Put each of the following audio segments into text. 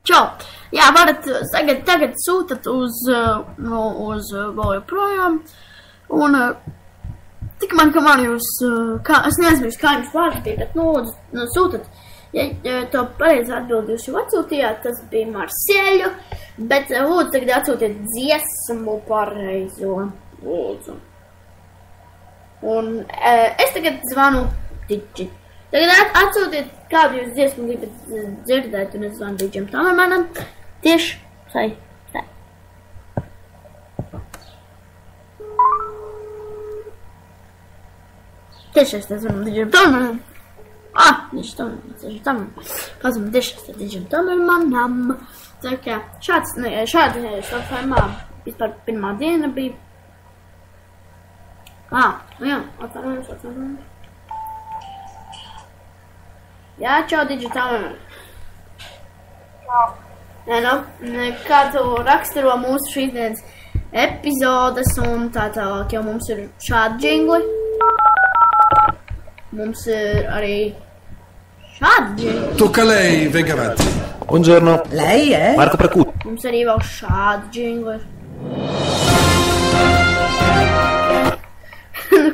Čau! Jā, varat tagad sūtat uz vēl joprojām. Un tikmēr, kamēr jūs, es neatzīšu, kā jums vārds bija, bet lūdzu, sūtat. Ja to pareizi atbildi jūs jau atsūtījāt, tas bija Marseļu, bet lūdzu tagad atsūtiet dziesmu pareizo. Lūdzu. Un es tagad zvanu Digi. Tagad atsūtiet, kādu jūs dziesmu gribat dzirdēt, un es zvanu Digim Tamermanam. Tieši tai. Tieši es zvanu Digim Tamermanam. Viņš tam. Pazem tieši Digim Tamermanam. Tā kā šādi formā vispār pirmā diena bija. Jā, atvainojos. Jā, čau, Digi Tamerman. Kā tu raksturo mūsu šīs dienas epizodes un tā tālāk, jo mums ir šādi džingli. Mums ir arī šādi džingli. Tocca a lei, venga avanti. Buongiorno. Lei è? Marco Pracucci. Mums arī vēl šādi džingli.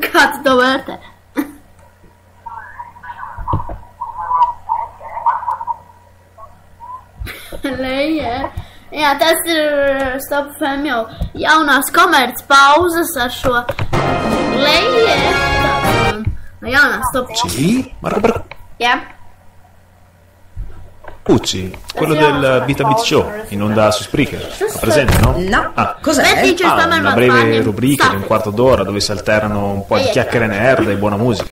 Kā tu to vērtē? Leja. Jā, tas ir Stop FM jau jaunās komerc pauzes ar šo Leja. Jaunā Stop. Sì? Marco Pracucci. Jā. Quello del Beat Show in onda su Spreaker. È presente, no? No. Cos'è? Una breve rubrica di un quarto d'ora dove si alternano un po' di chiacchiere nerd e buona musica.